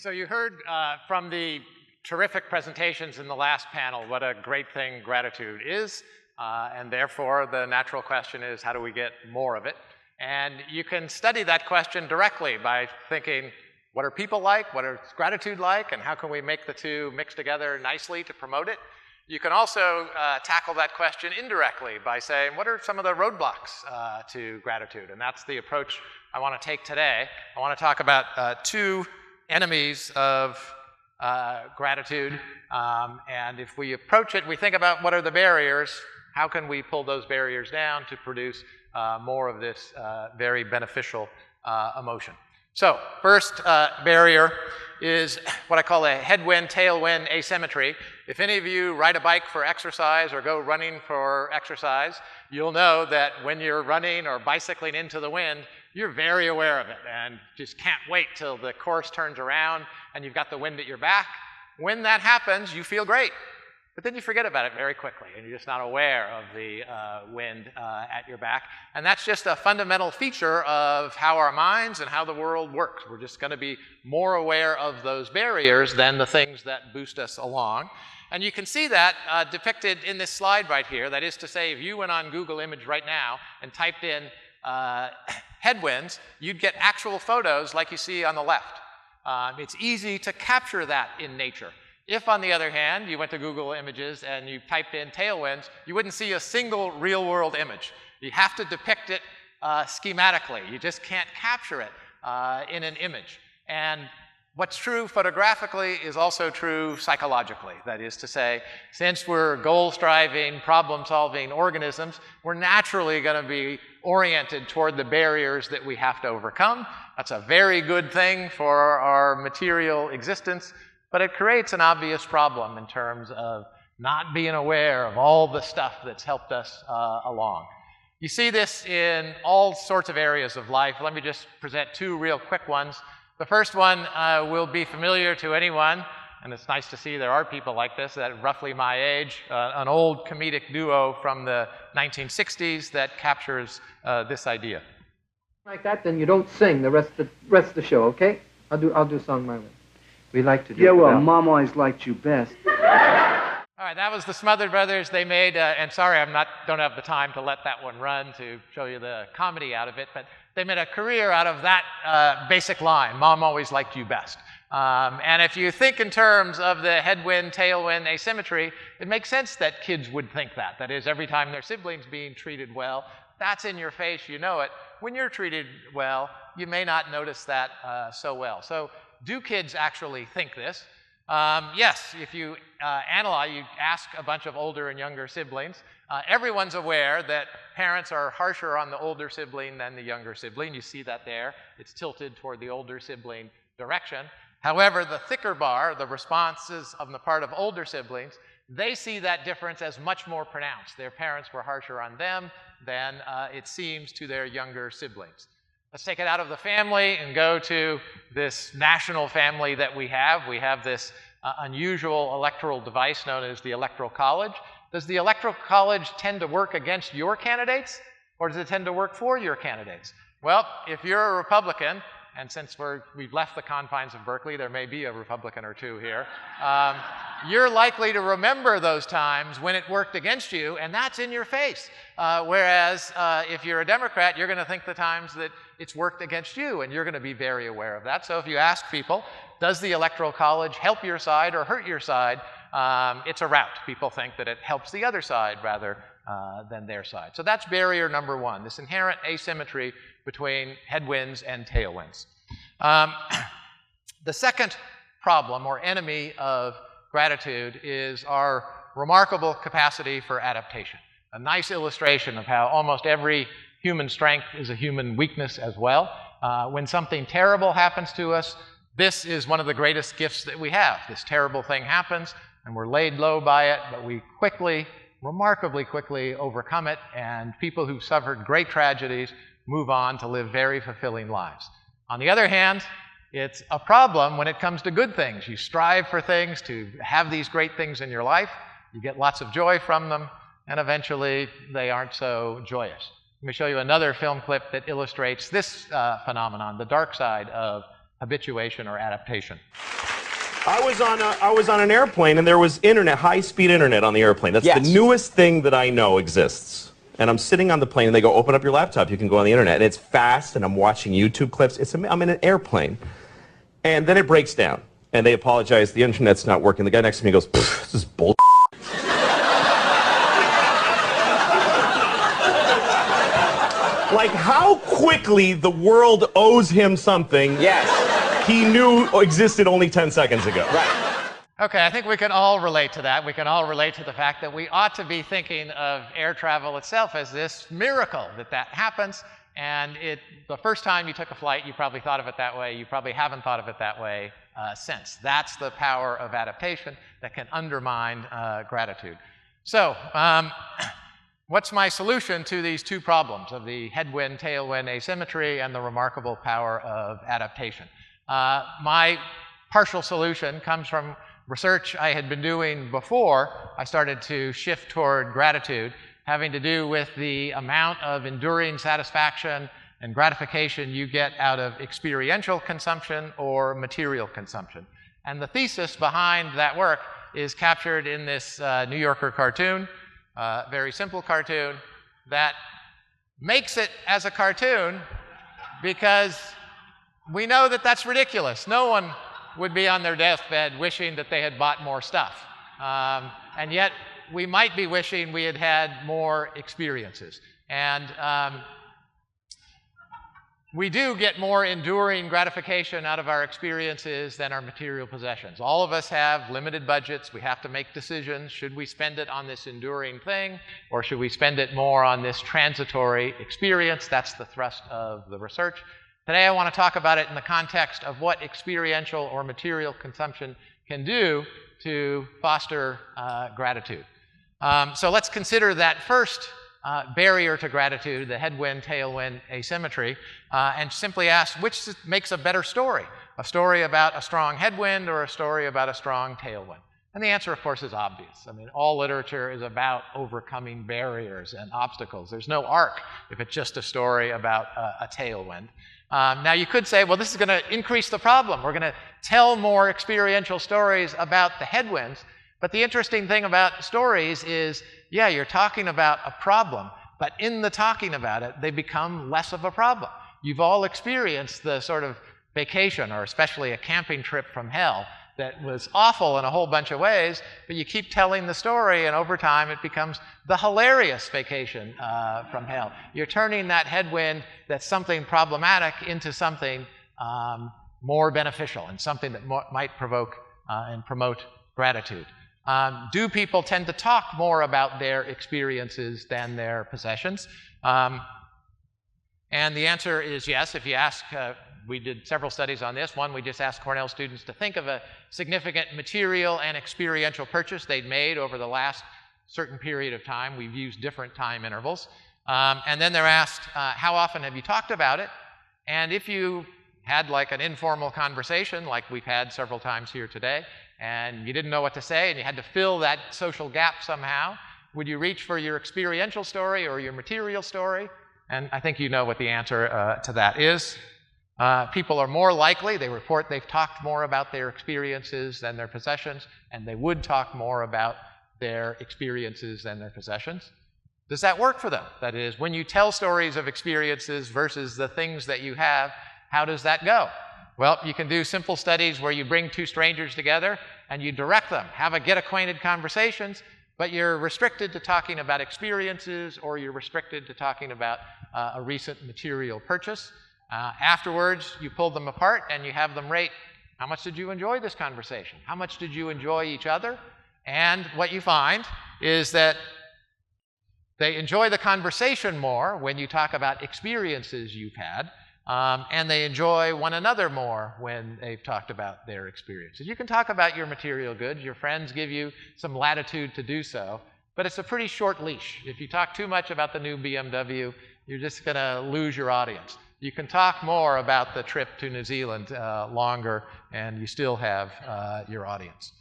So you heard from the terrific presentations in the last panel what a great thing gratitude is, and therefore the natural question is, how do we get more of it? And you can study that question directly by thinking, what are people like? What is gratitude like? And how can we make the two mix together nicely to promote it? You can also tackle that question indirectly by saying, what are some of the roadblocks to gratitude? And that's the approach I want to take today. I want to talk about two enemies of gratitude. And if we approach it, we think about what are the barriers, how can we pull those barriers down to produce more of this very beneficial emotion. So first barrier is what I call a headwind-tailwind asymmetry. If any of you ride a bike for exercise or go running for exercise, you'll know that when you're running or bicycling into the wind, you're very aware of it and just can't wait till the course turns around and you've got the wind at your back. When that happens, you feel great. But then you forget about it very quickly, and you're just not aware of the wind at your back. And that's just a fundamental feature of how our minds and how the world works. We're just going to be more aware of those barriers than the things that boost us along. And you can see that depicted in this slide right here. That is to say, if you went on Google Image right now and typed in headwinds, you'd get actual photos like you see on the left. It's easy to capture that in nature. If, on the other hand, you went to Google Images and you typed in tailwinds, you wouldn't see a single real-world image. You have to depict it schematically. You just can't capture it in an image. And what's true photographically is also true psychologically. That is to say, since we're goal-striving, problem-solving organisms, we're naturally going to be oriented toward the barriers that we have to overcome. That's a very good thing for our material existence. But it creates an obvious problem in terms of not being aware of all the stuff that's helped us along. You see this in all sorts of areas of life. Let me just present two real quick ones. The first one will be familiar to anyone, and it's nice to see there are people like this at roughly my age, an old comedic duo from the 1960s that captures this idea. Like that, then you don't sing the rest of the show, okay? I'll do song my way. We like to do. Yeah, well, Mom always liked you best. All right, that was the Smothered Brothers. They made, and sorry, don't have the time to let that one run to show you the comedy out of it, but they made a career out of that basic line, Mom always liked you best. And if you think in terms of the headwind-tailwind asymmetry, it makes sense that kids would think that. That is, every time their sibling's being treated well, that's in your face, you know it. When you're treated well, you may not notice that so well. So, do kids actually think this? Yes, if you analyze, you ask a bunch of older and younger siblings, everyone's aware that parents are harsher on the older sibling than the younger sibling. You see that there. It's tilted toward the older sibling direction. However, the thicker bar, the responses on the part of older siblings, they see that difference as much more pronounced. Their parents were harsher on them than it seems to their younger siblings. Let's take it out of the family and go to this national family that we have. We have this unusual electoral device known as the Electoral College. Does the Electoral College tend to work against your candidates, or does it tend to work for your candidates? Well, if you're a Republican, and since we've left the confines of Berkeley, there may be a Republican or two here, you're likely to remember those times when it worked against you, and that's in your face. Whereas if you're a Democrat, you're going to think the times that it's worked against you, and you're going to be very aware of that. So if you ask people, does the Electoral College help your side or hurt your side? It's a rout. People think that it helps the other side rather than their side. So that's barrier number one, this inherent asymmetry between headwinds and tailwinds. The second problem or enemy of gratitude is our remarkable capacity for adaptation. A nice illustration of how almost every human strength is a human weakness as well. When something terrible happens to us, this is one of the greatest gifts that we have. This terrible thing happens, and we're laid low by it, but we quickly, remarkably quickly overcome it, and people who've suffered great tragedies move on to live very fulfilling lives. On the other hand, it's a problem when it comes to good things. You strive for things, to have these great things in your life, you get lots of joy from them, and eventually they aren't so joyous. Let me show you another film clip that illustrates this phenomenon, the dark side of habituation or adaptation. I was on an airplane and there was internet, high-speed internet on the airplane. That's the newest thing that I know exists. And I'm sitting on the plane and they go, open up your laptop, you can go on the internet. And it's fast and I'm watching YouTube clips. I'm in an airplane. And then it breaks down. And they apologize, the internet's not working. The guy next to me goes, this is bull. Like how quickly the world owes him something he knew existed only 10 seconds ago. Right. Okay, I think we can all relate to that. We can all relate to the fact that we ought to be thinking of air travel itself as this miracle that happens. And the first time you took a flight, you probably thought of it that way. You probably haven't thought of it that way since. That's the power of adaptation that can undermine gratitude. So, what's my solution to these two problems of the headwind-tailwind asymmetry and the remarkable power of adaptation? My partial solution comes from research I had been doing before I started to shift toward gratitude, having to do with the amount of enduring satisfaction and gratification you get out of experiential consumption or material consumption. And the thesis behind that work is captured in this New Yorker cartoon, very simple cartoon, that makes it as a cartoon because we know that that's ridiculous. No one would be on their deathbed wishing that they had bought more stuff. And yet, we might be wishing we had had more experiences. And we do get more enduring gratification out of our experiences than our material possessions. All of us have limited budgets. We have to make decisions. Should we spend it on this enduring thing, or should we spend it more on this transitory experience? That's the thrust of the research. Today I want to talk about it in the context of what experiential or material consumption can do to foster gratitude. So let's consider that first barrier to gratitude, the headwind-tailwind asymmetry, and simply ask which makes a better story? A story about a strong headwind or a story about a strong tailwind? And the answer, of course, is obvious. I mean, all literature is about overcoming barriers and obstacles. There's no arc if it's just a story about a tailwind. Now, you could say, well, this is going to increase the problem. We're going to tell more experiential stories about the headwinds. But the interesting thing about stories is, yeah, you're talking about a problem, but in the talking about it, they become less of a problem. You've all experienced the sort of vacation, or especially a camping trip from hell, that was awful in a whole bunch of ways, but you keep telling the story, and over time it becomes the hilarious vacation from hell. You're turning that headwind that's something problematic into something more beneficial and something that might provoke and promote gratitude. Do people tend to talk more about their experiences than their possessions? And the answer is yes. If you ask, we did several studies on this. One, we just asked Cornell students to think of a significant material and experiential purchase they'd made over the last certain period of time. We've used different time intervals. And then they're asked, how often have you talked about it? And if you had like an informal conversation, like we've had several times here today, and you didn't know what to say and you had to fill that social gap somehow, would you reach for your experiential story or your material story? And I think you know what the answer to that is. People are more likely, they report they've talked more about their experiences than their possessions, and they would talk more about their experiences than their possessions. Does that work for them? That is, when you tell stories of experiences versus the things that you have, how does that go? Well, you can do simple studies where you bring two strangers together and you direct them, have a get-acquainted conversations, but you're restricted to talking about experiences or you're restricted to talking about a recent material purchase. Afterwards, you pull them apart and you have them rate, how much did you enjoy this conversation? How much did you enjoy each other? And what you find is that they enjoy the conversation more when you talk about experiences you've had, and they enjoy one another more when they've talked about their experiences. You can talk about your material goods. Your friends give you some latitude to do so, but it's a pretty short leash. If you talk too much about the new BMW, you're just going to lose your audience. You can talk more about the trip to New Zealand longer, and you still have your audience.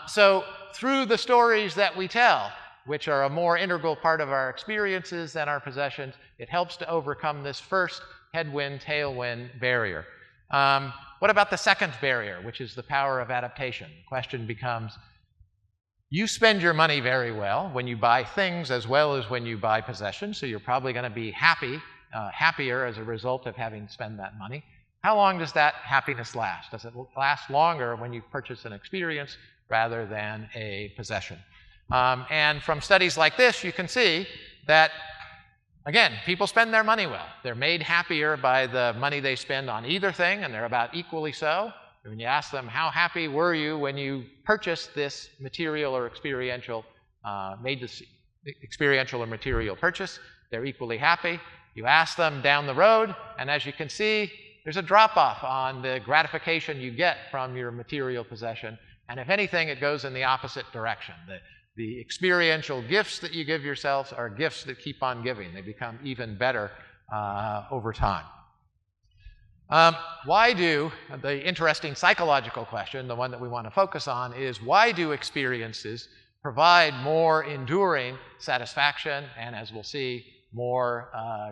So through the stories that we tell, which are a more integral part of our experiences than our possessions, it helps to overcome this first headwind-tailwind barrier. What about the second barrier, which is the power of adaptation? The question becomes, you spend your money very well when you buy things as well as when you buy possessions, so you're probably going to be happier as a result of having spent that money. How long does that happiness last? Does it last longer when you purchase an experience rather than a possession? And from studies like this, you can see that, again, people spend their money well. They're made happier by the money they spend on either thing, and they're about equally so. When you ask them, how happy were you when you purchased this material or experiential, made this experiential or material purchase, they're equally happy. You ask them down the road, and as you can see, there's a drop-off on the gratification you get from your material possession. And if anything, it goes in the opposite direction. The experiential gifts that you give yourselves are gifts that keep on giving. They become even better over time. The interesting psychological question, the one that we want to focus on, is why do experiences provide more enduring satisfaction and, as we'll see, more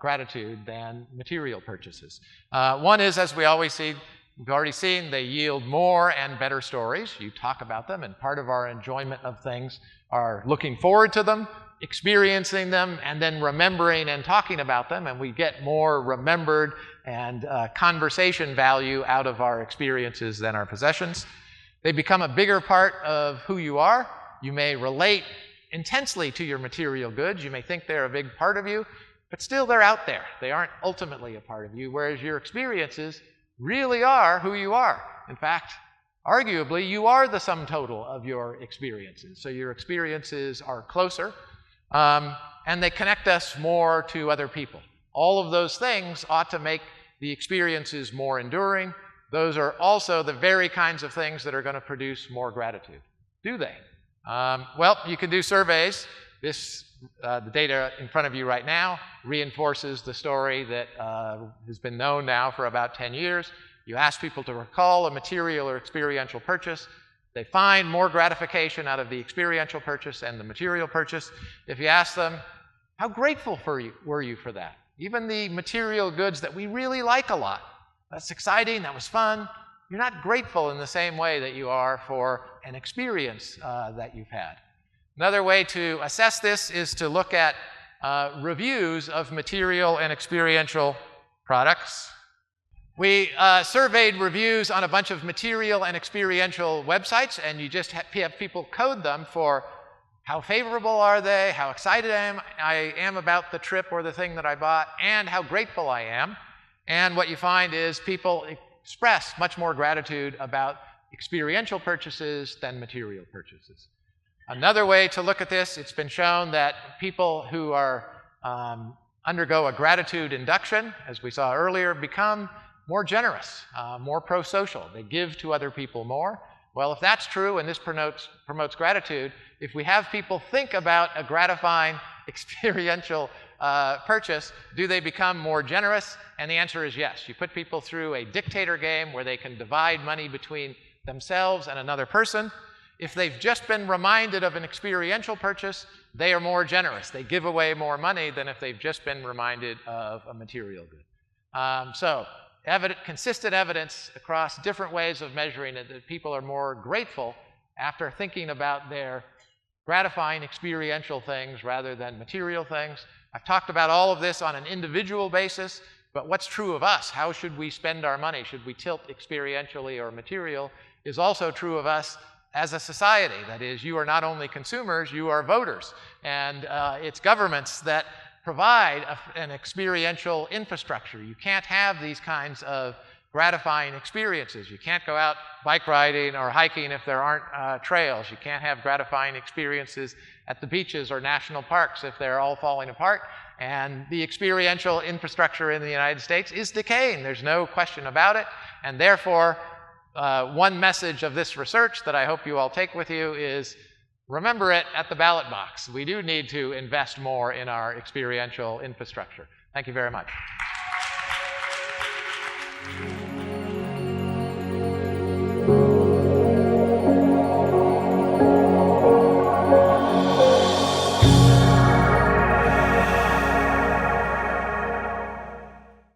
gratitude than material purchases? One is, as we've already seen, they yield more and better stories. You talk about them, and part of our enjoyment of things are looking forward to them, experiencing them, and then remembering and talking about them, and we get more remembered and conversation value out of our experiences than our possessions. They become a bigger part of who you are. You may relate intensely to your material goods. You may think they're a big part of you, but still they're out there. They aren't ultimately a part of you, whereas your experiences really are who you are. In fact, arguably, you are the sum total of your experiences. So your experiences are closer, and they connect us more to other people. All of those things ought to make the experiences more enduring. Those are also the very kinds of things that are going to produce more gratitude. Do they? Well, you can do surveys. The data in front of you right now reinforces the story that has been known now for about 10 years. You ask people to recall a material or experiential purchase. They find more gratification out of the experiential purchase and the material purchase. If you ask them, how grateful were you for that? Even the material goods that we really like a lot. That's exciting, that was fun. You're not grateful in the same way that you are for an experience that you've had. Another way to assess this is to look at reviews of material and experiential products. We surveyed reviews on a bunch of material and experiential websites, and you just have people code them for how favorable are they, how excited I am about the trip or the thing that I bought, and how grateful I am. And what you find is people express much more gratitude about experiential purchases than material purchases. Another way to look at this, it's been shown that people who undergo a gratitude induction, as we saw earlier, become more generous, more pro-social. They give to other people more. Well, if that's true, and this promotes gratitude, if we have people think about a gratifying experiential purchase, do they become more generous? And the answer is yes. You put people through a dictator game where they can divide money between themselves and another person. If they've just been reminded of an experiential purchase, they are more generous. They give away more money than if they've just been reminded of a material good. Consistent evidence across different ways of measuring it that people are more grateful after thinking about their gratifying experiential things rather than material things. I've talked about all of this on an individual basis, but what's true of us? How should we spend our money? Should we tilt experientially or material? Is also true of us as a society. That is, you are not only consumers, you are voters. And it's governments that provide an experiential infrastructure. You can't have these kinds of gratifying experiences. You can't go out bike riding or hiking if there aren't trails. You can't have gratifying experiences at the beaches or national parks if they're all falling apart. And the experiential infrastructure in the United States is decaying. There's no question about it. And therefore, one message of this research that I hope you all take with you is remember it at the ballot box. We do need to invest more in our experiential infrastructure. Thank you very much.